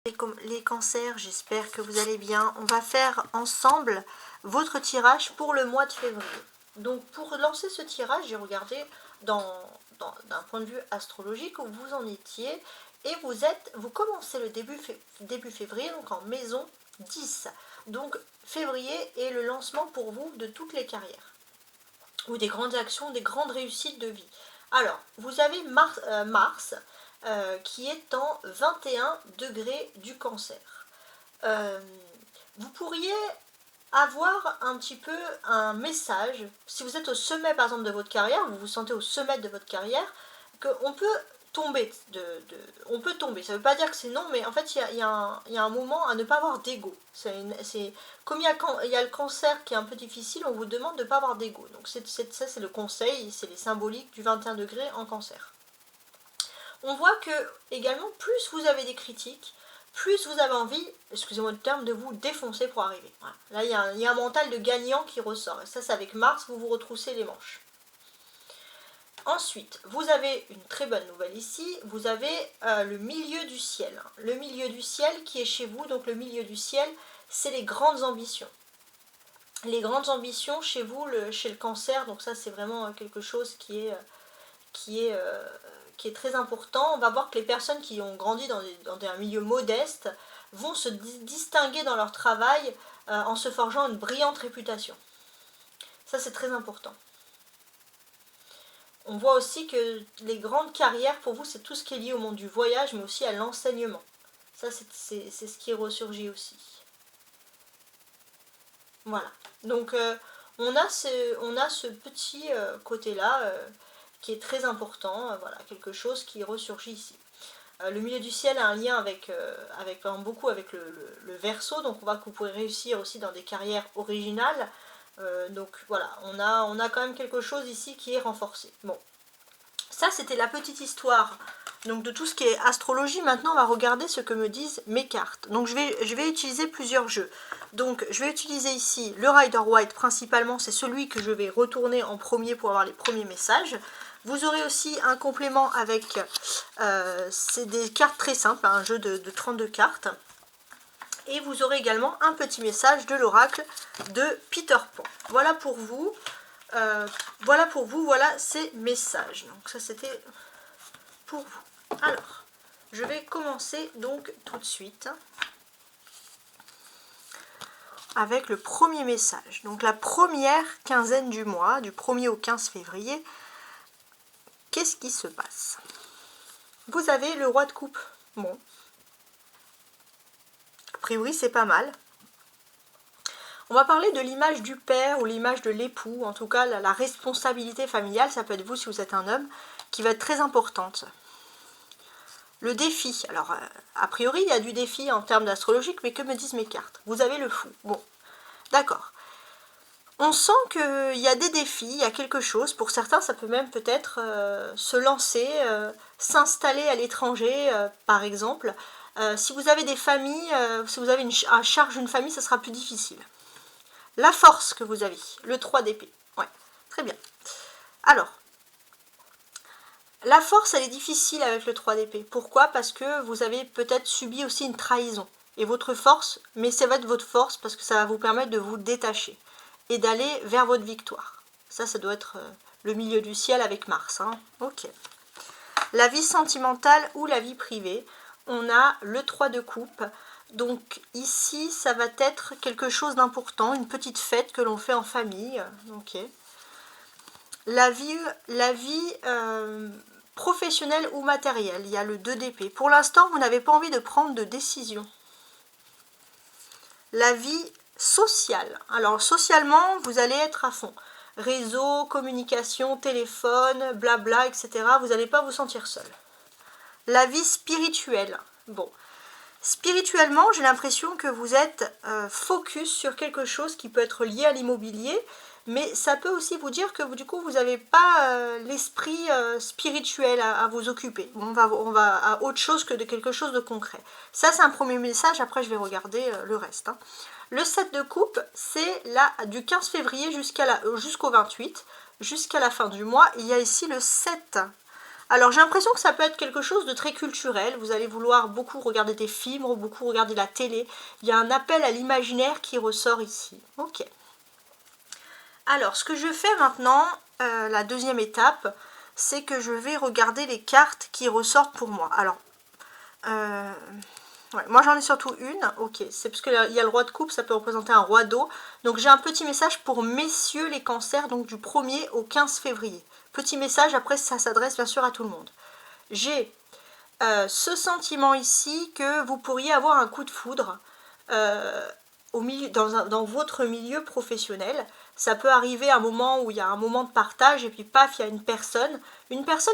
Les cancers, j'espère que vous allez bien. On va faire ensemble votre tirage pour le mois de février. Donc pour lancer ce tirage, j'ai regardé d'un point de vue astrologique où vous en étiez et vous commencez le début février, donc en maison 10. Donc février est le lancement pour vous de toutes les carrières ou des grandes actions, des grandes réussites de vie. Alors, vous avez Mars qui est en 21 degrés du cancer. Vous pourriez avoir un petit peu un message, si vous êtes au sommet par exemple de votre carrière, vous vous sentez au sommet de votre carrière, qu'on peut tomber, on peut tomber, ça ne veut pas dire que c'est non, mais en fait il y a un moment à ne pas avoir d'ego. Comme il y a le cancer qui est un peu difficile, on vous demande de ne pas avoir d'ego. Donc ça c'est le conseil, c'est les symboliques du 21 degrés en cancer. On voit que, également, plus vous avez des critiques, plus vous avez envie, excusez-moi le terme, de vous défoncer pour arriver. Voilà. Là, il y a un mental de gagnant qui ressort. Et ça, c'est avec Mars, vous vous retroussez les manches. Ensuite, vous avez une très bonne nouvelle ici. Vous avez le milieu du ciel. Le milieu du ciel qui est chez vous. Donc, le milieu du ciel, c'est les grandes ambitions. Les grandes ambitions chez vous, chez le cancer. Donc, ça, c'est vraiment quelque chose qui est très important. On va voir que les personnes qui ont grandi dans un milieu modeste vont se distinguer dans leur travail en se forgeant une brillante réputation. Ça, c'est très important. On voit aussi que les grandes carrières, pour vous, c'est tout ce qui est lié au monde du voyage, mais aussi à l'enseignement. Ça, c'est ce qui ressurgit aussi. Voilà. Donc, on a ce petit côté-là qui est très important, voilà, quelque chose qui ressurgit ici. Le milieu du ciel a un lien avec beaucoup avec le Verseau, donc on voit que vous pourrez réussir aussi dans des carrières originales. Donc voilà, on a quand même quelque chose ici qui est renforcé. Bon, ça c'était la petite histoire donc de tout ce qui est astrologie. Maintenant on va regarder ce que me disent mes cartes. Donc je vais utiliser plusieurs jeux. Donc je vais utiliser ici le Rider White principalement, c'est celui que je vais retourner en premier pour avoir les premiers messages. Vous aurez aussi un complément avec, c'est des cartes très simples, un jeu de 32 cartes. Et vous aurez également un petit message de l'oracle de Peter Pan. Voilà pour vous, voilà ces messages. Donc ça c'était pour vous. Alors, je vais commencer donc tout de suite avec le premier message. Donc la première quinzaine du mois, du 1er au 15 février, qu'est-ce qui se passe? Vous avez le roi de coupe. Bon. A priori, c'est pas mal. On va parler de l'image du père ou l'image de l'époux. En tout cas, la responsabilité familiale, ça peut être vous si vous êtes un homme, qui va être très importante. Le défi. Alors, a priori, il y a du défi en termes d'astrologique, mais que me disent mes cartes? Vous avez le fou. Bon, d'accord. On sent qu'il y a des défis, il y a quelque chose. Pour certains, ça peut même peut-être se lancer, s'installer à l'étranger, par exemple. Si vous avez des familles, si vous avez à charge une famille, ça sera plus difficile. La force que vous avez, le 3 d'épée. Ouais, très bien. Alors, la force, elle est difficile avec le 3 d'épée. Pourquoi? Parce que vous avez peut-être subi aussi une trahison. Et votre force, mais ça va être votre force parce que ça va vous permettre de vous détacher et d'aller vers votre victoire. Ça doit être le milieu du ciel avec Mars. Hein. Ok. La vie sentimentale ou la vie privée, on a le 3 de coupe. Donc ici, ça va être quelque chose d'important, une petite fête que l'on fait en famille. Ok. La vie professionnelle ou matérielle, il y a le 2 d'épée. Pour l'instant, vous n'avez pas envie de prendre de décision. La vie sociale. Alors socialement, vous allez être à fond. Réseau, communication, téléphone, blabla, etc. Vous n'allez pas vous sentir seul. La vie spirituelle. Bon, spirituellement, j'ai l'impression que vous êtes focus sur quelque chose qui peut être lié à l'immobilier, mais ça peut aussi vous dire que du coup, vous n'avez pas l'esprit spirituel à vous occuper. Bon, on va à autre chose que de quelque chose de concret. Ça, c'est un premier message. Après, je vais regarder le reste. Hein. Le 7 de coupe, c'est du 15 février jusqu'au 28, jusqu'à la fin du mois. Il y a ici le 7. Alors j'ai l'impression que ça peut être quelque chose de très culturel, vous allez vouloir beaucoup regarder des films, beaucoup regarder la télé, il y a un appel à l'imaginaire qui ressort ici. Ok. Alors ce que je fais maintenant, la deuxième étape, c'est que je vais regarder les cartes qui ressortent pour moi. Alors, ouais, moi j'en ai surtout une, ok, c'est parce qu'il y a le roi de coupe, ça peut représenter un roi d'eau. Donc j'ai un petit message pour messieurs les cancers, donc du 1er au 15 février. Petit message, après ça s'adresse bien sûr à tout le monde. J'ai ce sentiment ici que vous pourriez avoir un coup de foudre dans votre milieu professionnel. Ça peut arriver à un moment où il y a un moment de partage et puis paf, il y a une personne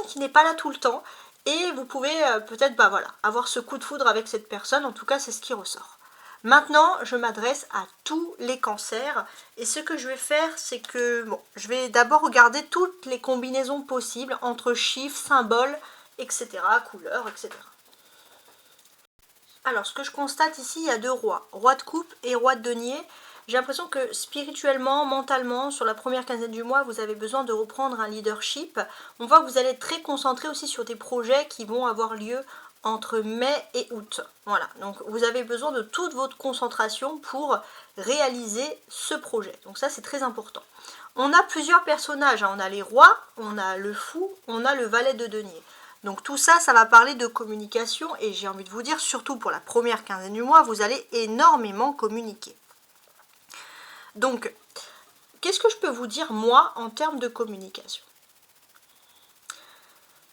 qui n'est pas là tout le temps et vous pouvez peut-être voilà, avoir ce coup de foudre avec cette personne, en tout cas c'est ce qui ressort. Maintenant, je m'adresse à tous les cancers et ce que je vais faire, c'est que je vais d'abord regarder toutes les combinaisons possibles entre chiffres, symboles, etc., couleurs, etc. Alors, ce que je constate ici, il y a deux rois, roi de coupe et roi de denier. J'ai l'impression que spirituellement, mentalement, sur la première quinzaine du mois, vous avez besoin de reprendre un leadership. On voit que vous allez être très concentré aussi sur des projets qui vont avoir lieu entre mai et août. Voilà, donc vous avez besoin de toute votre concentration pour réaliser ce projet. Donc ça, c'est très important. On a plusieurs personnages, hein. On a les rois, on a le fou, on a le valet de denier. Donc tout ça, ça va parler de communication et j'ai envie de vous dire, surtout pour la première quinzaine du mois, vous allez énormément communiquer. Donc, qu'est-ce que je peux vous dire, moi, en termes de communication?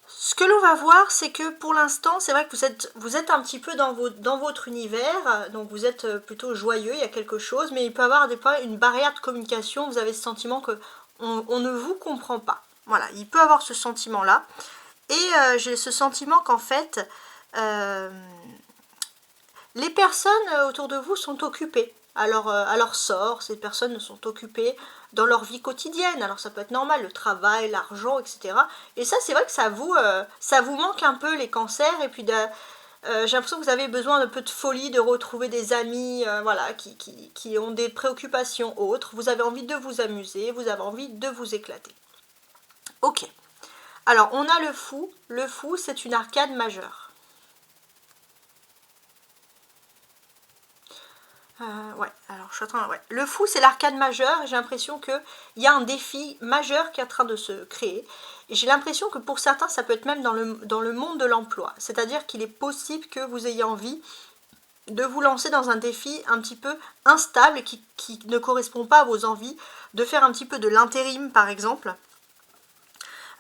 Ce que l'on va voir, c'est que pour l'instant, c'est vrai que vous êtes un petit peu dans votre univers, donc vous êtes plutôt joyeux, il y a quelque chose, mais il peut y avoir des fois une barrière de communication, vous avez ce sentiment que on ne vous comprend pas. Voilà, il peut y avoir ce sentiment-là. Et j'ai ce sentiment qu'en fait, les personnes autour de vous sont occupées à leur sort. Ces personnes sont occupées dans leur vie quotidienne. Alors ça peut être normal, le travail, l'argent, etc. Et ça, c'est vrai que ça vous manque un peu, les cancers. Et puis j'ai l'impression que vous avez besoin d'un peu de folie, de retrouver des amis voilà, qui ont des préoccupations autres. Vous avez envie de vous amuser, vous avez envie de vous éclater. Ok. Alors, on a le fou. Le fou, c'est une arcade majeure. Ouais, alors je suis en train... Ouais. Le fou, c'est l'arcade majeure. J'ai l'impression qu'il y a un défi majeur qui est en train de se créer. Et j'ai l'impression que pour certains, ça peut être même dans le monde de l'emploi. C'est-à-dire qu'il est possible que vous ayez envie de vous lancer dans un défi un petit peu instable, qui ne correspond pas à vos envies, de faire un petit peu de l'intérim, par exemple.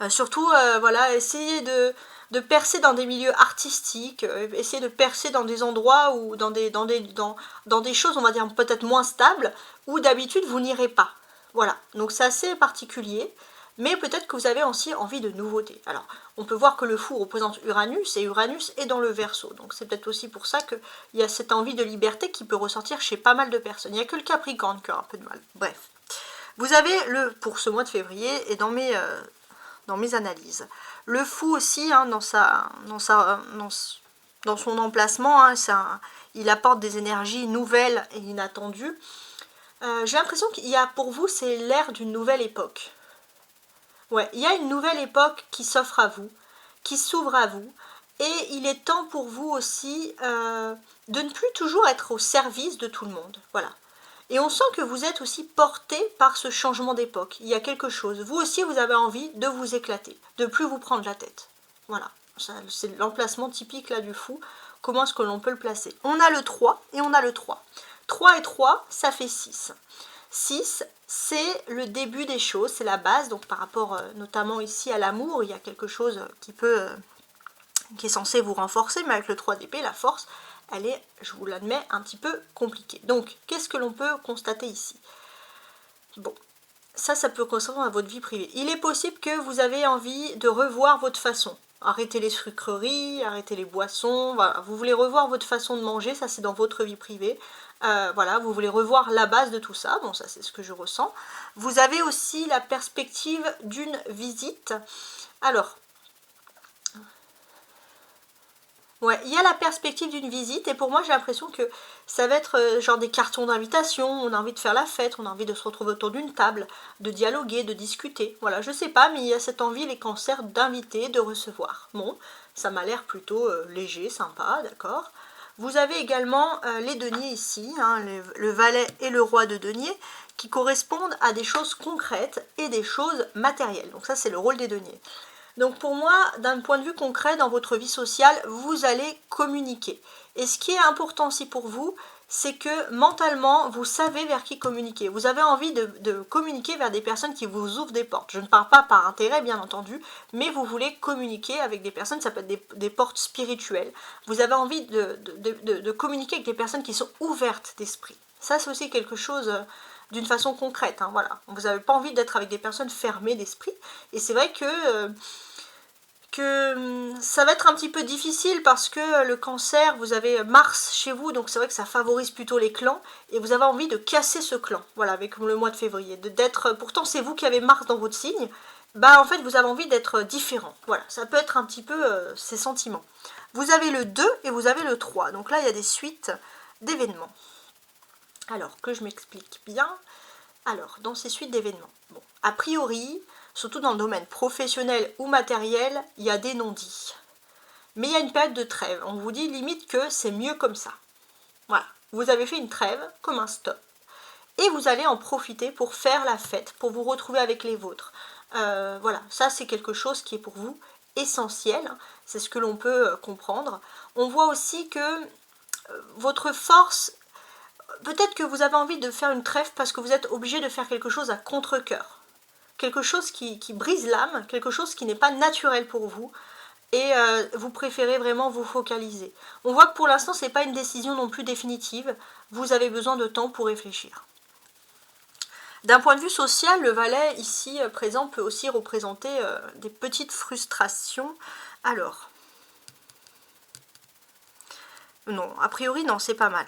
Surtout, voilà, essayez de percer dans des milieux artistiques, essayez de percer dans des endroits ou dans des choses, on va dire, peut-être moins stables, où d'habitude vous n'irez pas. Voilà, donc c'est assez particulier, mais peut-être que vous avez aussi envie de nouveautés. Alors, on peut voir que le fou représente Uranus, et Uranus est dans le Verseau, donc c'est peut-être aussi pour ça qu'il y a cette envie de liberté qui peut ressortir chez pas mal de personnes. Il n'y a que le Capricorne qui a un peu de mal. Bref. Vous avez pour ce mois de février, et dans mes analyses. Le fou aussi, hein, dans son emplacement, hein, il apporte des énergies nouvelles et inattendues. J'ai l'impression qu'il y a pour vous, c'est l'ère d'une nouvelle époque. Ouais, il y a une nouvelle époque qui s'offre à vous, qui s'ouvre à vous, et il est temps pour vous aussi de ne plus toujours être au service de tout le monde. Voilà. Et on sent que vous êtes aussi porté par ce changement d'époque. Il y a quelque chose. Vous aussi, vous avez envie de vous éclater, de plus vous prendre la tête. Voilà, c'est l'emplacement typique là du fou. Comment est-ce que l'on peut le placer? On a le 3 et on a le 3. 3 et 3, ça fait 6. 6, c'est le début des choses, c'est la base. Donc par rapport notamment ici à l'amour, il y a quelque chose qui est censé vous renforcer, mais avec le 3 d'épée, la force, elle est, je vous l'admets, un petit peu compliquée. Donc, qu'est-ce que l'on peut constater ici? Bon, ça peut correspondre à votre vie privée. Il est possible que vous avez envie de revoir votre façon. Arrêtez les sucreries, arrêtez les boissons, voilà. Vous voulez revoir votre façon de manger, ça c'est dans votre vie privée. Voilà, vous voulez revoir la base de tout ça, bon ça c'est ce que je ressens. Vous avez aussi la perspective d'une visite. Alors, Ouais, il y a la perspective d'une visite et pour moi j'ai l'impression que ça va être genre des cartons d'invitation, on a envie de faire la fête, on a envie de se retrouver autour d'une table, de dialoguer, de discuter. Voilà, je sais pas, mais il y a cette envie, les cancers, d'inviter, de recevoir. Bon, ça m'a l'air plutôt léger, sympa, d'accord. Vous avez également les deniers ici, hein, le valet et le roi de denier, qui correspondent à des choses concrètes et des choses matérielles. Donc ça c'est le rôle des deniers. Donc pour moi, d'un point de vue concret, dans votre vie sociale, vous allez communiquer. Et ce qui est important aussi pour vous, c'est que mentalement, vous savez vers qui communiquer. Vous avez envie de communiquer vers des personnes qui vous ouvrent des portes. Je ne parle pas par intérêt, bien entendu, mais vous voulez communiquer avec des personnes, ça peut être des portes spirituelles. Vous avez envie de communiquer avec des personnes qui sont ouvertes d'esprit. Ça, c'est aussi quelque chose d'une façon concrète. Hein, voilà. Vous n'avez pas envie d'être avec des personnes fermées d'esprit. Et c'est vrai que ça va être un petit peu difficile parce que le cancer, vous avez Mars chez vous, donc c'est vrai que ça favorise plutôt les clans, et vous avez envie de casser ce clan, voilà, avec le mois de février, pourtant c'est vous qui avez Mars dans votre signe, bah en fait vous avez envie d'être différent, voilà, ça peut être un petit peu ces sentiments. Vous avez le 2 et vous avez le 3, donc là il y a des suites d'événements. Alors, que je m'explique bien, alors, dans ces suites d'événements, bon, a priori, surtout dans le domaine professionnel ou matériel, il y a des non-dits. Mais il y a une période de trêve. On vous dit limite que c'est mieux comme ça. Voilà. Vous avez fait une trêve, comme un stop. Et vous allez en profiter pour faire la fête, pour vous retrouver avec les vôtres. Voilà, ça c'est quelque chose qui est pour vous essentiel. C'est ce que l'on peut comprendre. On voit aussi que votre force, peut-être que vous avez envie de faire une trêve parce que vous êtes obligé de faire quelque chose à contre-cœur. Quelque chose qui brise l'âme, quelque chose qui n'est pas naturel pour vous. Et vous préférez vraiment vous focaliser. On voit que pour l'instant, ce n'est pas une décision non plus définitive. Vous avez besoin de temps pour réfléchir. D'un point de vue social, le valet ici présent peut aussi représenter des petites frustrations. Alors, non, a priori, non, c'est pas mal.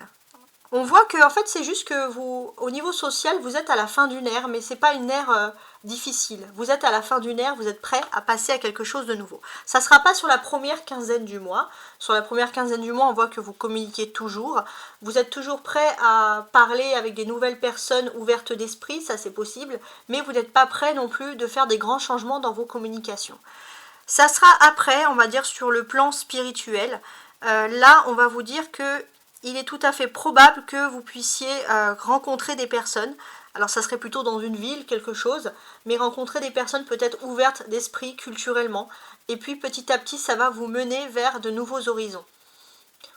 On voit que en fait c'est juste que vous, au niveau social, vous êtes à la fin d'une ère, mais c'est pas une ère difficile. Vous êtes à la fin d'une ère, vous êtes prêt à passer à quelque chose de nouveau. Ça ne sera pas sur la première quinzaine du mois. Sur la première quinzaine du mois, on voit que vous communiquez toujours. Vous êtes toujours prêt à parler avec des nouvelles personnes ouvertes d'esprit, ça c'est possible, mais vous n'êtes pas prêt non plus de faire des grands changements dans vos communications. Ça sera après, on va dire, sur le plan spirituel. Là, on va vous dire que il est tout à fait probable que vous puissiez rencontrer des personnes. Alors ça serait plutôt dans une ville, quelque chose, mais rencontrer des personnes peut-être ouvertes d'esprit culturellement. Et puis petit à petit, ça va vous mener vers de nouveaux horizons.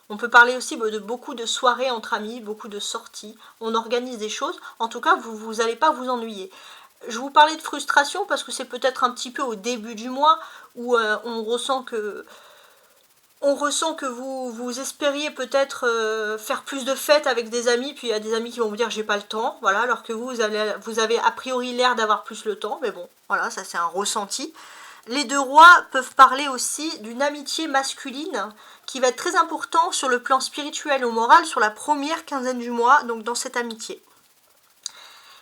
On peut parler aussi de beaucoup de soirées entre amis, beaucoup de sorties. On organise des choses. En tout cas, vous n'allez pas vous ennuyer. Je vous parlais de frustration parce que c'est peut-être un petit peu au début du mois où on ressent que vous espériez peut-être faire plus de fêtes avec des amis, puis il y a des amis qui vont vous dire j'ai pas le temps, voilà, alors que vous avez a priori l'air d'avoir plus le temps, mais bon, voilà, ça c'est un ressenti. Les deux rois peuvent parler aussi d'une amitié masculine qui va être très important sur le plan spirituel ou moral sur la première quinzaine du mois, donc dans cette amitié.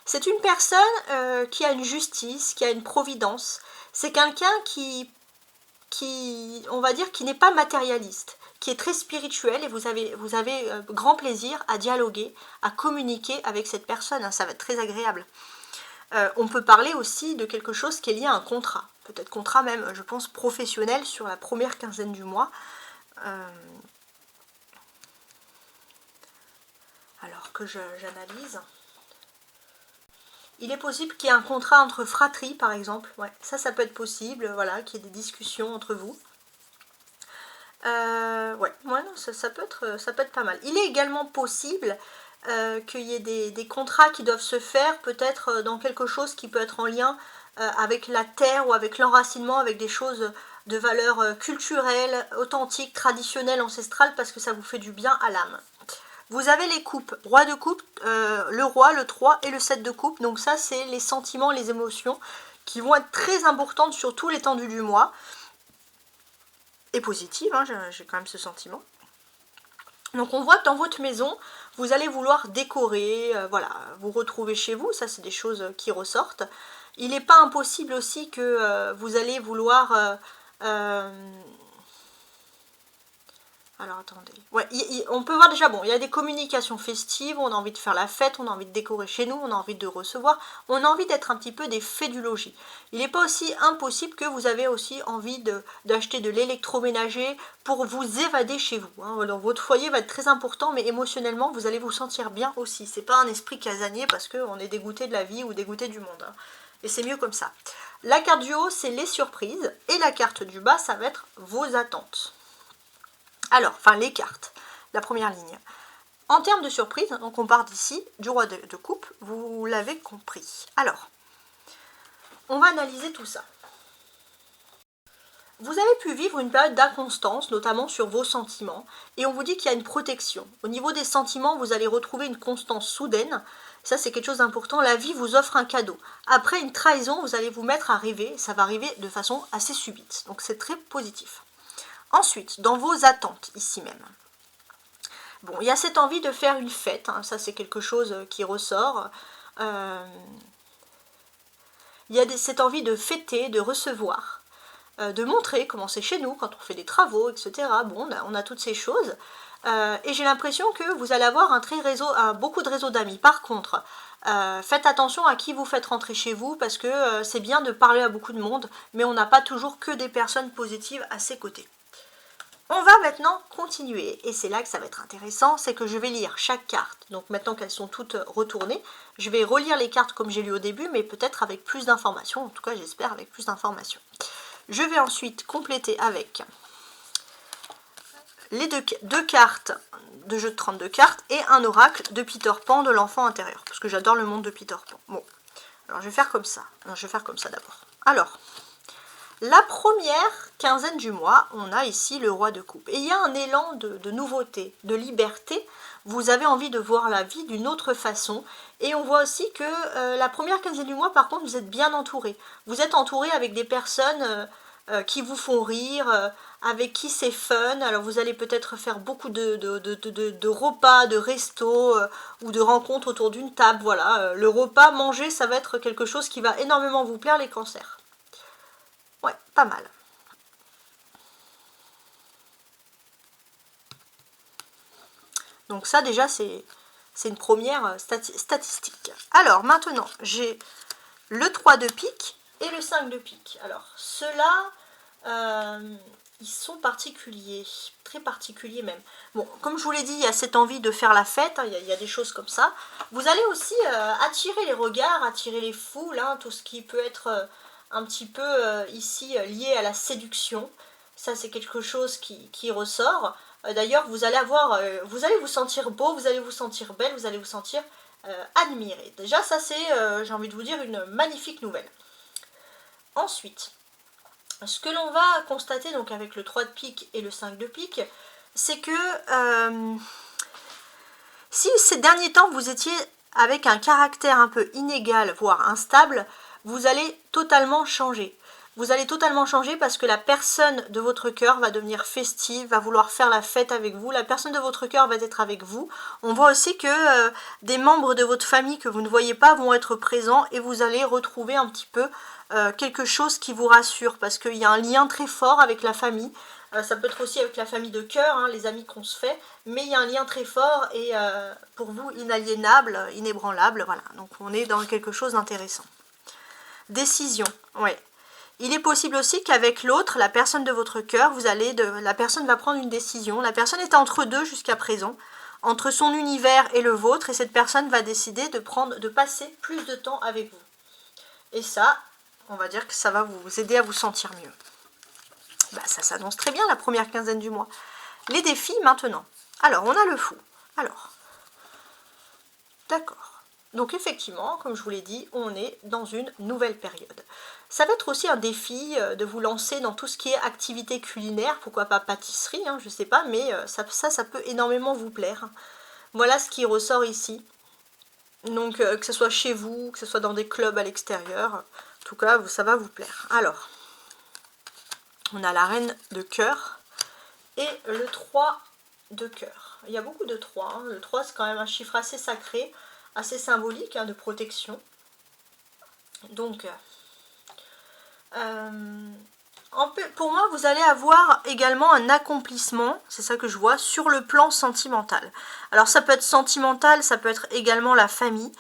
C'est une personne qui a une justice, qui a une providence. C'est quelqu'un qui on va dire, qui n'est pas matérialiste, qui est très spirituel et vous avez grand plaisir à dialoguer, à communiquer avec cette personne, hein, ça va être très agréable. On peut parler aussi de quelque chose qui est lié à un contrat, peut-être contrat même, je pense, professionnel sur la première quinzaine du mois. Alors que j'analyse. Il est possible qu'il y ait un contrat entre fratries, par exemple. Ouais, ça peut être possible, voilà, qu'il y ait des discussions entre vous. Ouais, non, ça peut être pas mal. Il est également possible qu'il y ait des contrats qui doivent se faire, peut-être dans quelque chose qui peut être en lien avec la terre ou avec l'enracinement, avec des choses de valeur culturelle, authentique, traditionnelle, ancestrale, parce que ça vous fait du bien à l'âme. Vous avez les coupes, roi de coupe, le roi, le 3 et le 7 de coupe. Donc ça, c'est les sentiments, les émotions qui vont être très importantes sur tout l'étendue du mois. Et positives, hein, j'ai quand même ce sentiment. Donc on voit que dans votre maison, vous allez vouloir décorer, voilà, vous retrouver chez vous. Ça, c'est des choses qui ressortent. Il n'est pas impossible aussi que vous allez vouloir Alors attendez. Ouais, on peut voir déjà, bon, il y a des communications festives, on a envie de faire la fête, on a envie de décorer chez nous, on a envie de recevoir, on a envie d'être un petit peu des fées du logis. Il n'est pas aussi impossible que vous avez aussi envie d'acheter de l'électroménager pour vous évader chez vous. Hein. Alors, votre foyer va être très important, mais émotionnellement, vous allez vous sentir bien aussi. C'est pas un esprit casanier parce qu'on est dégoûté de la vie ou dégoûté du monde. Hein. Et c'est mieux comme ça. La carte du haut, c'est les surprises, et la carte du bas, ça va être vos attentes. Alors, enfin les cartes, la première ligne. En termes de surprise, donc on part d'ici, du roi de coupe, vous l'avez compris. Alors, on va analyser tout ça. Vous avez pu vivre une période d'inconstance, notamment sur vos sentiments, et on vous dit qu'il y a une protection. Au niveau des sentiments, vous allez retrouver une constance soudaine, ça c'est quelque chose d'important, la vie vous offre un cadeau. Après une trahison, vous allez vous mettre à rêver, ça va arriver de façon assez subite, donc c'est très positif. Ensuite, dans vos attentes, ici même. Bon, il y a cette envie de faire une fête, hein, ça c'est quelque chose qui ressort. Il y a cette envie de fêter, de recevoir, de montrer comment c'est chez nous, quand on fait des travaux, etc. Bon, on a toutes ces choses. Et j'ai l'impression que vous allez avoir beaucoup de réseaux d'amis. Par contre, faites attention à qui vous faites rentrer chez vous, parce que c'est bien de parler à beaucoup de monde, mais on n'a pas toujours que des personnes positives à ses côtés. On va maintenant continuer, et c'est là que ça va être intéressant, c'est que je vais lire chaque carte. Donc maintenant qu'elles sont toutes retournées, je vais relire les cartes comme j'ai lu au début, mais peut-être avec plus d'informations, en tout cas j'espère avec plus d'informations. Je vais ensuite compléter avec les deux cartes de jeu de 32 cartes et un oracle de Peter Pan de l'enfant intérieur, parce que j'adore le monde de Peter Pan. Bon, alors je vais faire comme ça. Non, je vais faire comme ça d'abord. Alors, la première quinzaine du mois, on a ici le roi de coupe. Et il y a un élan de nouveauté, de liberté. Vous avez envie de voir la vie d'une autre façon. Et on voit aussi que la première quinzaine du mois, par contre, vous êtes bien entouré. Vous êtes entouré avec des personnes qui vous font rire, avec qui c'est fun. Alors vous allez peut-être faire beaucoup de repas, de restos ou de rencontres autour d'une table. Voilà, le repas, manger, ça va être quelque chose qui va énormément vous plaire, les cancers. Ouais, pas mal. Donc ça déjà c'est une première statistique. Alors maintenant j'ai le 3 de pique et le 5 de pique. Alors ceux-là, ils sont particuliers, très particuliers même. Bon, comme je vous l'ai dit, il y a cette envie de faire la fête, hein, il y a des choses comme ça. Vous allez aussi attirer les regards, attirer les foules, hein, tout ce qui peut être un petit peu ici lié à la séduction. Ça c'est quelque chose qui ressort. D'ailleurs vous allez vous allez vous sentir beau, vous allez vous sentir belle, vous allez vous sentir admiré. Déjà ça c'est, j'ai envie de vous dire, une magnifique nouvelle. Ensuite, ce que l'on va constater donc avec le 3 de pique et le 5 de pique, c'est que si ces derniers temps vous étiez avec un caractère un peu inégal, voire instable, vous allez totalement changer. Vous allez totalement changer parce que la personne de votre cœur va devenir festive, va vouloir faire la fête avec vous. La personne de votre cœur va être avec vous. On voit aussi que des membres de votre famille que vous ne voyez pas vont être présents et vous allez retrouver un petit peu quelque chose qui vous rassure parce qu'il y a un lien très fort avec la famille. Ça peut être aussi avec la famille de cœur, hein, les amis qu'on se fait, mais il y a un lien très fort et pour vous inaliénable, inébranlable, voilà. Donc on est dans quelque chose d'intéressant. Décision, ouais. Il est possible aussi qu'avec l'autre, la personne de votre cœur, la personne va prendre une décision. La personne est entre deux jusqu'à présent, entre son univers et le vôtre, et cette personne va décider de passer plus de temps avec vous. Et ça, on va dire que ça va vous aider à vous sentir mieux. Bah, ça s'annonce très bien la première quinzaine du mois. Les défis maintenant. Alors, on a le fou. Alors, d'accord. Donc effectivement, comme je vous l'ai dit, on est dans une nouvelle période. Ça va être aussi un défi de vous lancer dans tout ce qui est activité culinaire, pourquoi pas pâtisserie, hein, je ne sais pas, mais ça peut énormément vous plaire. Voilà ce qui ressort ici. Donc que ce soit chez vous, que ce soit dans des clubs à l'extérieur, en tout cas ça va vous plaire. Alors, on a la reine de cœur et le 3 de cœur. Il y a beaucoup de 3, hein. Le 3 c'est quand même un chiffre assez sacré, assez symbolique, hein, de protection. Donc, Pour moi, vous allez avoir également un accomplissement, c'est ça que je vois, sur le plan sentimental. Alors ça peut être sentimental, ça peut être également la famille,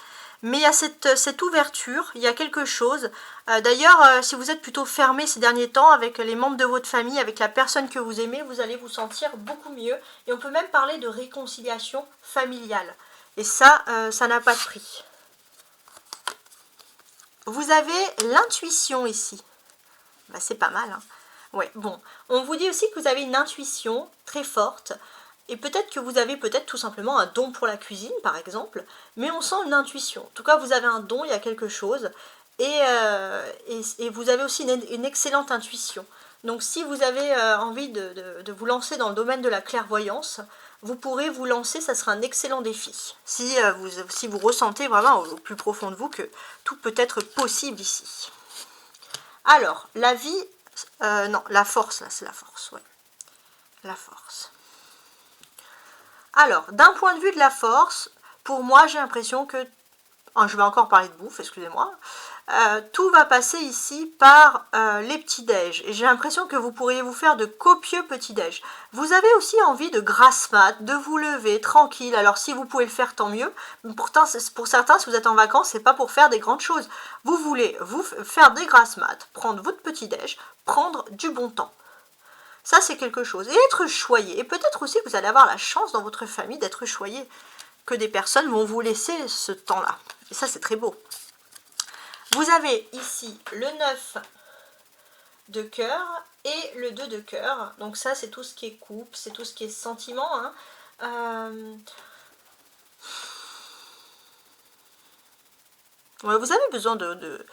mais il y a cette ouverture, il y a quelque chose. D'ailleurs, si vous êtes plutôt fermé ces derniers temps avec les membres de votre famille, avec la personne que vous aimez, vous allez vous sentir beaucoup mieux. Et on peut même parler de réconciliation familiale. Et ça, ça n'a pas de prix. Vous avez l'intuition ici. Bah, c'est pas mal, hein. Ouais, bon. On vous dit aussi que vous avez une intuition très forte. Et peut-être que vous avez peut-être tout simplement un don pour la cuisine, par exemple. Mais on sent une intuition. En tout cas, vous avez un don, il y a quelque chose. Et vous avez aussi une excellente intuition. Donc si vous avez envie de vous lancer dans le domaine de la clairvoyance, vous pourrez vous lancer, ça sera un excellent défi. Si vous ressentez vraiment au plus profond de vous que tout peut être possible ici. Alors, la vie, non, la force, là, c'est la force, ouais. La force. Alors, d'un point de vue de la force, pour moi, j'ai l'impression que, je vais encore parler de bouffe, excusez-moi, tout va passer ici par les petits-déj. Et j'ai l'impression que vous pourriez vous faire de copieux petits-déj. Vous avez aussi envie de grasse mat, de vous lever tranquille. Alors si vous pouvez le faire, tant mieux. Pourtant, pour certains, si vous êtes en vacances, c'est pas pour faire des grandes choses. Vous voulez vous faire des grasses mat, prendre votre petit-déj, prendre du bon temps. Ça, c'est quelque chose. Et être choyé. Et peut-être aussi que vous allez avoir la chance dans votre famille d'être choyé. Que des personnes vont vous laisser ce temps-là. Et ça, c'est très beau. Vous avez ici le 9 de cœur et le 2 de cœur. Donc ça, c'est tout ce qui est couple, c'est tout ce qui est sentiment. Hein. Ouais, vous avez besoin de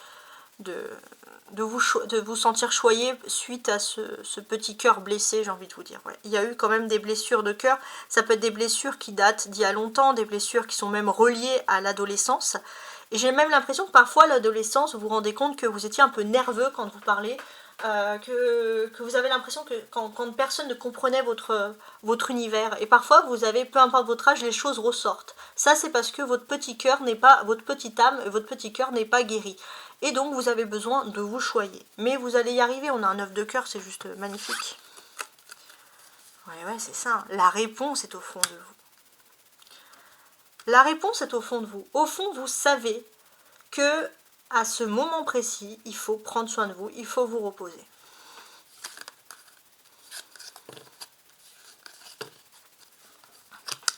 vous sentir choyé suite à ce petit cœur blessé, j'ai envie de vous dire. Ouais. Il y a eu quand même des blessures de cœur. Ça peut être des blessures qui datent d'il y a longtemps, des blessures qui sont même reliées à l'adolescence. Et j'ai même l'impression que parfois à l'adolescence, vous vous rendez compte que vous étiez un peu nerveux quand vous parlez, que vous avez l'impression que quand personne ne comprenait votre univers. Et parfois, vous avez, peu importe votre âge, les choses ressortent. Ça, c'est parce que votre petit cœur n'est pas, votre petite âme, votre petit cœur n'est pas guéri. Et donc, vous avez besoin de vous choyer. Mais vous allez y arriver, on a un 9 de cœur, c'est juste magnifique. Ouais, c'est ça. La réponse est au fond de vous. La réponse est au fond de vous. Au fond, vous savez que à ce moment précis, il faut prendre soin de vous, il faut vous reposer.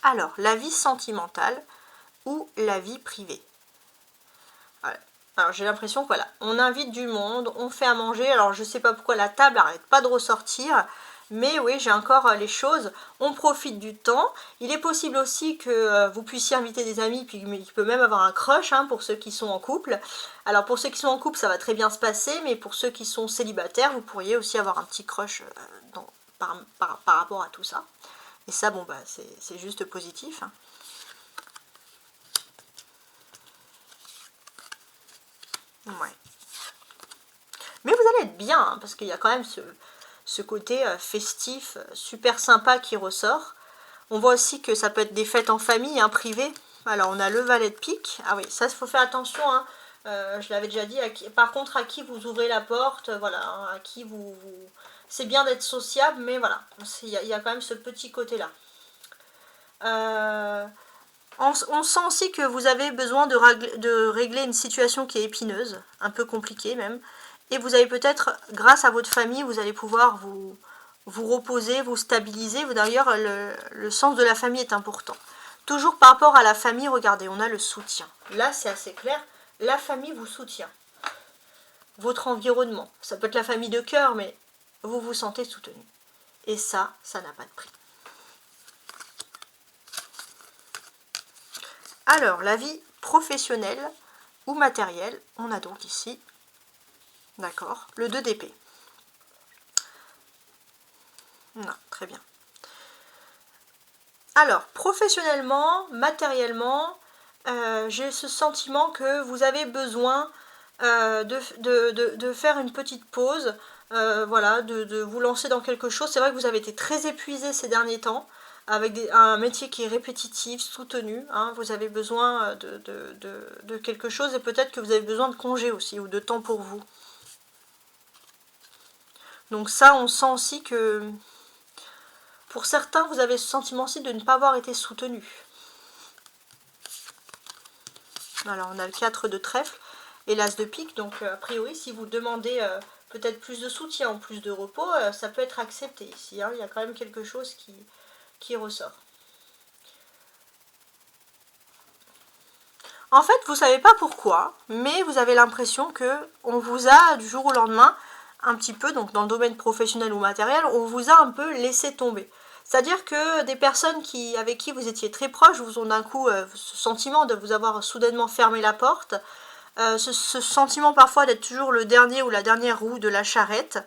Alors, la vie sentimentale ou la vie privée. Voilà. Alors, j'ai l'impression que voilà, on invite du monde, on fait à manger. Alors, je ne sais pas pourquoi la table n'arrête pas de ressortir. Mais oui, j'ai encore les choses, on profite du temps. Il est possible aussi que vous puissiez inviter des amis, puis il peut même avoir un crush hein, pour ceux qui sont en couple. Alors pour ceux qui sont en couple, ça va très bien se passer, mais pour ceux qui sont célibataires, vous pourriez aussi avoir un petit crush par rapport à tout ça. Et ça, bon, bah, c'est juste positif. Hein. Ouais. Mais vous allez être bien, hein, parce qu'il y a quand même ce côté festif, super sympa qui ressort. On voit aussi que ça peut être des fêtes en famille, hein, privées. Alors on a le valet de pique. Ah oui, ça il faut faire attention. Hein. Je l'avais déjà dit. Par contre, à qui vous ouvrez la porte, voilà, hein, à qui c'est bien d'être sociable, mais voilà, il y a quand même ce petit côté-là. On sent aussi que vous avez besoin de régler une situation qui est épineuse, un peu compliquée même. Et vous avez peut-être, grâce à votre famille, vous allez pouvoir vous reposer, vous stabiliser. D'ailleurs, le sens de la famille est important. Toujours par rapport à la famille, regardez, on a le soutien. Là, c'est assez clair, la famille vous soutient. Votre environnement, ça peut être la famille de cœur, mais vous vous sentez soutenu. Et ça n'a pas de prix. Alors, la vie professionnelle ou matérielle, on a donc ici, d'accord, le 2 d'épée. Non, très bien. Alors, professionnellement, matériellement, j'ai ce sentiment que vous avez besoin de faire une petite pause, voilà, de vous lancer dans quelque chose. C'est vrai que vous avez été très épuisé ces derniers temps, avec un métier qui est répétitif, soutenu. Hein, vous avez besoin de quelque chose et peut-être que vous avez besoin de congé aussi, ou de temps pour vous. Donc ça, on sent aussi que pour certains, vous avez ce sentiment aussi de ne pas avoir été soutenu. Alors on a le 4 de trèfle et l'as de pique, donc a priori si vous demandez peut-être plus de soutien ou plus de repos, ça peut être accepté ici, hein. Il y a quand même quelque chose qui ressort. En fait, vous ne savez pas pourquoi, mais vous avez l'impression que on vous a du jour au lendemain, un petit peu, donc dans le domaine professionnel ou matériel, on vous a un peu laissé tomber. C'est-à-dire que des personnes avec qui vous étiez très proches vous ont d'un coup ce sentiment de vous avoir soudainement fermé la porte, ce sentiment parfois d'être toujours le dernier ou la dernière roue de la charrette.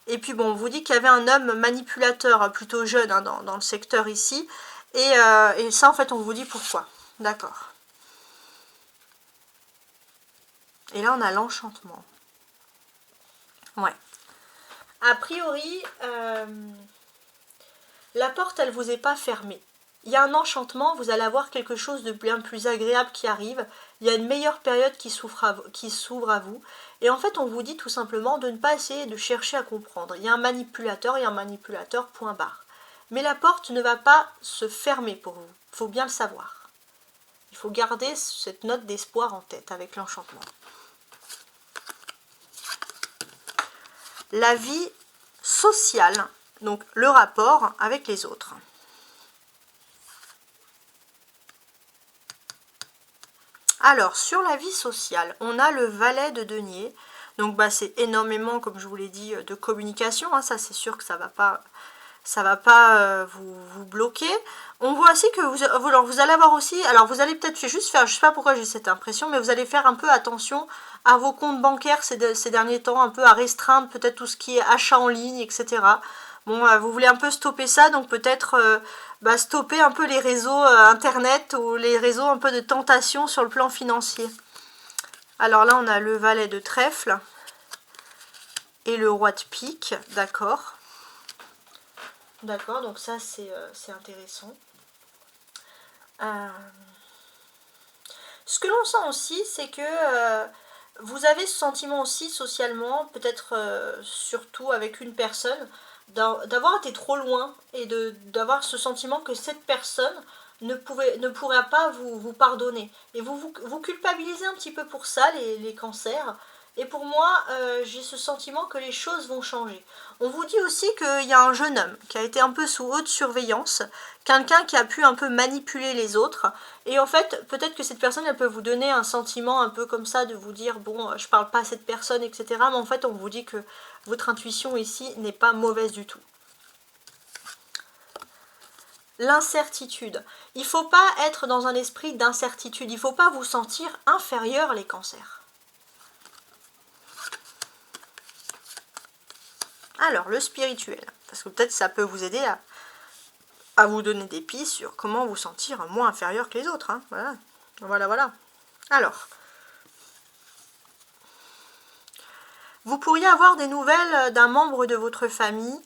Et puis bon, on vous dit qu'il y avait un homme manipulateur plutôt jeune, hein, dans le secteur ici, et ça en fait on vous dit pourquoi. D'accord. Et là, on a l'enchantement. Ouais. A priori, la porte, elle vous est pas fermée. Il y a un enchantement, vous allez avoir quelque chose de bien plus agréable qui arrive. Il y a une meilleure période qui s'ouvre à vous. Et en fait, on vous dit tout simplement de ne pas essayer de chercher à comprendre. Il y a un manipulateur, point barre. Mais la porte ne va pas se fermer pour vous. Il faut bien le savoir. Il faut garder cette note d'espoir en tête avec l'enchantement. La vie sociale, donc le rapport avec les autres. Alors, sur la vie sociale, on a le valet de denier. Donc, c'est énormément, comme je vous l'ai dit, de communication, hein. Ça, c'est sûr que ça va pas vous bloquer. On voit aussi que vous allez avoir aussi, alors vous allez peut-être juste faire, je sais pas pourquoi j'ai cette impression, mais vous allez faire un peu attention à vos comptes bancaires ces derniers temps, un peu à restreindre peut-être tout ce qui est achat en ligne, etc. Bon, vous voulez un peu stopper ça, donc peut-être stopper un peu les réseaux internet ou les réseaux un peu de tentation sur le plan financier. Alors là, on a le valet de trèfle et le roi de pique, d'accord. D'accord, donc ça c'est intéressant. Ce que l'on sent aussi, c'est que vous avez ce sentiment aussi socialement, peut-être surtout avec une personne, d'avoir été trop loin et d'avoir ce sentiment que cette personne ne pourra pas vous pardonner. Et vous culpabilisez un petit peu pour ça, les cancers. Et pour moi, j'ai ce sentiment que les choses vont changer. On vous dit aussi qu'il y a un jeune homme qui a été un peu sous haute surveillance, quelqu'un qui a pu un peu manipuler les autres. Et en fait, peut-être que cette personne, elle peut vous donner un sentiment un peu comme ça, de vous dire, bon, je parle pas à cette personne, etc. Mais en fait, on vous dit que votre intuition ici n'est pas mauvaise du tout. L'incertitude. Il ne faut pas être dans un esprit d'incertitude. Il ne faut pas vous sentir inférieur, les cancers. Alors, le spirituel, parce que peut-être ça peut vous aider à vous donner des pistes sur comment vous sentir moins inférieur que les autres. Hein. Voilà. Alors, vous pourriez avoir des nouvelles d'un membre de votre famille,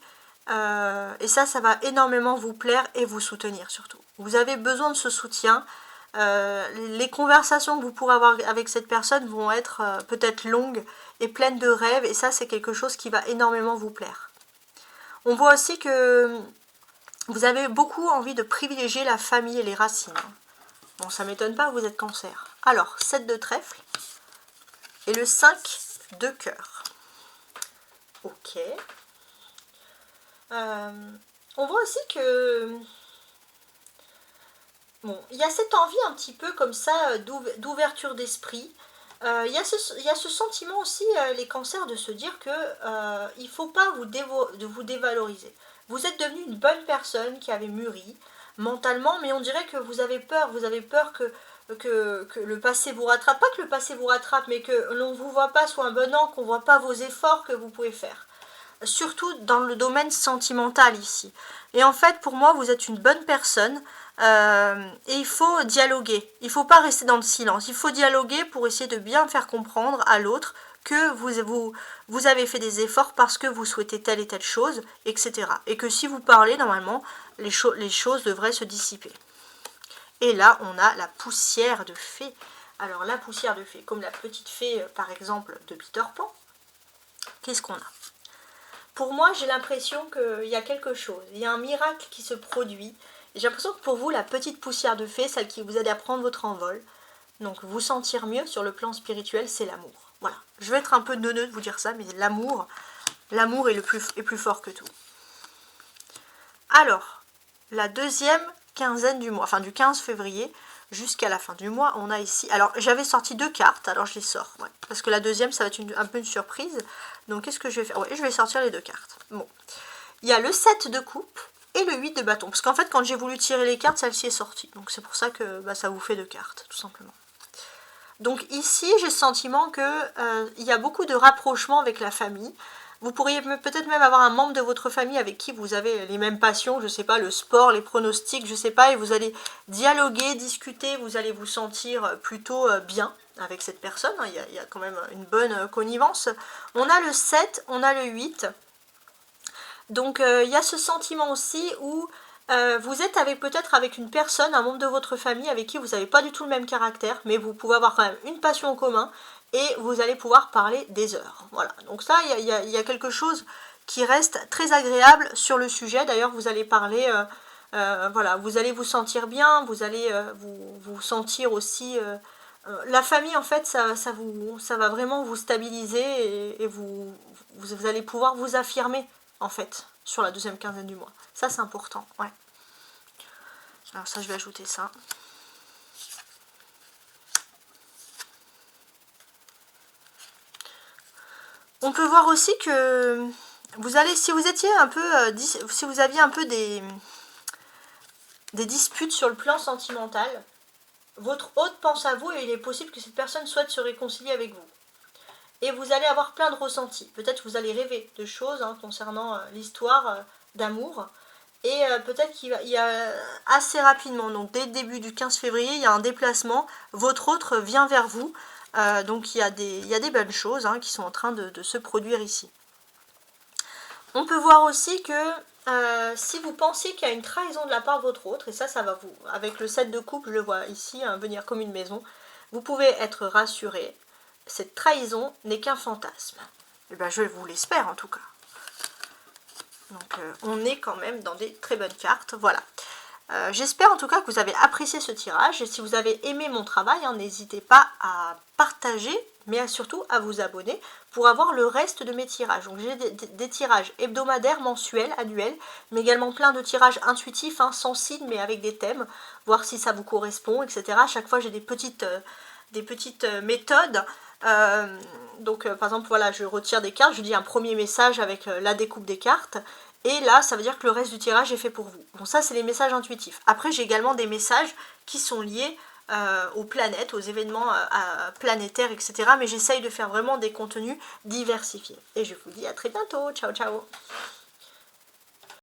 et ça va énormément vous plaire et vous soutenir surtout. Vous avez besoin de ce soutien. Les conversations que vous pourrez avoir avec cette personne vont être peut-être longues et pleines de rêves, et ça c'est quelque chose qui va énormément vous plaire. On voit aussi que vous avez beaucoup envie de privilégier la famille et les racines. Bon, ça m'étonne pas, vous êtes cancer. Alors, 7 de trèfle et le 5 de cœur. Ok. On voit aussi que bon, il y a cette envie un petit peu comme ça d'ouverture d'esprit. Il y a ce sentiment aussi, les cancers, de se dire que il ne faut pas vous dévaloriser. Vous êtes devenu une bonne personne qui avait mûri mentalement, mais on dirait que vous avez peur que le passé vous rattrape. Pas que le passé vous rattrape, mais que l'on ne vous voit pas sous un bon angle, qu'on ne voit pas vos efforts que vous pouvez faire. Surtout dans le domaine sentimental ici. Et en fait, pour moi, vous êtes une bonne personne. Et il faut dialoguer. Il ne faut pas rester dans le silence. Il faut dialoguer pour essayer de bien faire comprendre à l'autre que vous avez fait des efforts parce que vous souhaitez telle et telle chose, etc. Et que si vous parlez, normalement, les choses devraient se dissiper. Et là, on a la poussière de fée. Alors, la poussière de fée, comme la petite fée, par exemple, de Peter Pan. Qu'est-ce qu'on a? pour moi, j'ai l'impression qu'il y a quelque chose. Il y a un miracle qui se produit. Et j'ai l'impression que pour vous, la petite poussière de fée, celle qui vous aide à prendre votre envol, donc vous sentir mieux sur le plan spirituel, c'est l'amour. Voilà. Je vais être un peu neuneux de vous dire ça, mais l'amour est plus fort que tout. Alors, la deuxième quinzaine du mois, enfin du 15 février jusqu'à la fin du mois, on a ici... Alors, j'avais sorti 2 cartes, alors je les sors. Ouais, parce que la deuxième, ça va être un peu une surprise. Donc, qu'est-ce que je vais faire? Oui, je vais sortir les 2 cartes. Bon. Il y a le 7 de coupe et le 8 de bâton. Parce qu'en fait, quand j'ai voulu tirer les cartes, celle-ci est sortie. Donc, c'est pour ça que ça vous fait 2 cartes, tout simplement. Donc, ici, j'ai le sentiment que il y a beaucoup de rapprochement avec la famille. Vous pourriez peut-être même avoir un membre de votre famille avec qui vous avez les mêmes passions, je sais pas, le sport, les pronostics, je sais pas, et vous allez dialoguer, discuter, vous allez vous sentir plutôt bien avec cette personne, il y a quand même une bonne connivence. On a le 7, on a le 8, donc il y a ce sentiment aussi où vous êtes peut-être avec une personne, un membre de votre famille avec qui vous n'avez pas du tout le même caractère, mais vous pouvez avoir quand même une passion en commun, et vous allez pouvoir parler des heures. Voilà, donc ça, il y a quelque chose qui reste très agréable sur le sujet. D'ailleurs, vous allez parler, voilà, vous allez vous sentir bien, vous allez vous sentir aussi... la famille, en fait, ça va vraiment vous stabiliser et vous allez pouvoir vous affirmer, en fait, sur la deuxième quinzaine du mois. Ça, c'est important, ouais. Alors ça, je vais ajouter ça. On peut voir aussi que vous allez, si vous étiez un peu, si vous aviez un peu des disputes sur le plan sentimental, votre hôte pense à vous et il est possible que cette personne souhaite se réconcilier avec vous. Et vous allez avoir plein de ressentis. Peut-être vous allez rêver de choses concernant l'histoire d'amour. Et peut-être qu'il y a assez rapidement, donc dès le début du 15 février, il y a un déplacement. Votre autre vient vers vous. Donc il y a des bonnes choses qui sont en train de se produire ici. On peut voir aussi que si vous pensez qu'il y a une trahison de la part de votre autre, et ça va vous, avec le 7 de coupe, je le vois ici, venir comme une maison, vous pouvez être rassuré. Cette trahison n'est qu'un fantasme. Et bien je vous l'espère en tout cas. Donc on est quand même dans des très bonnes cartes, voilà. J'espère en tout cas que vous avez apprécié ce tirage, et si vous avez aimé mon travail, n'hésitez pas à partager, mais surtout à vous abonner pour avoir le reste de mes tirages. Donc j'ai des tirages hebdomadaires, mensuels, annuels, mais également plein de tirages intuitifs, sans signe, mais avec des thèmes, voir si ça vous correspond, etc. À chaque fois j'ai des petites méthodes. Donc par exemple, voilà, je retire des cartes, je dis un premier message avec la découpe des cartes, et là ça veut dire que le reste du tirage est fait pour vous. Bon, ça c'est les messages intuitifs. Après j'ai également des messages qui sont liés aux planètes, aux événements planétaires, etc. Mais j'essaye de faire vraiment des contenus diversifiés. Et je vous dis à très bientôt, ciao ciao.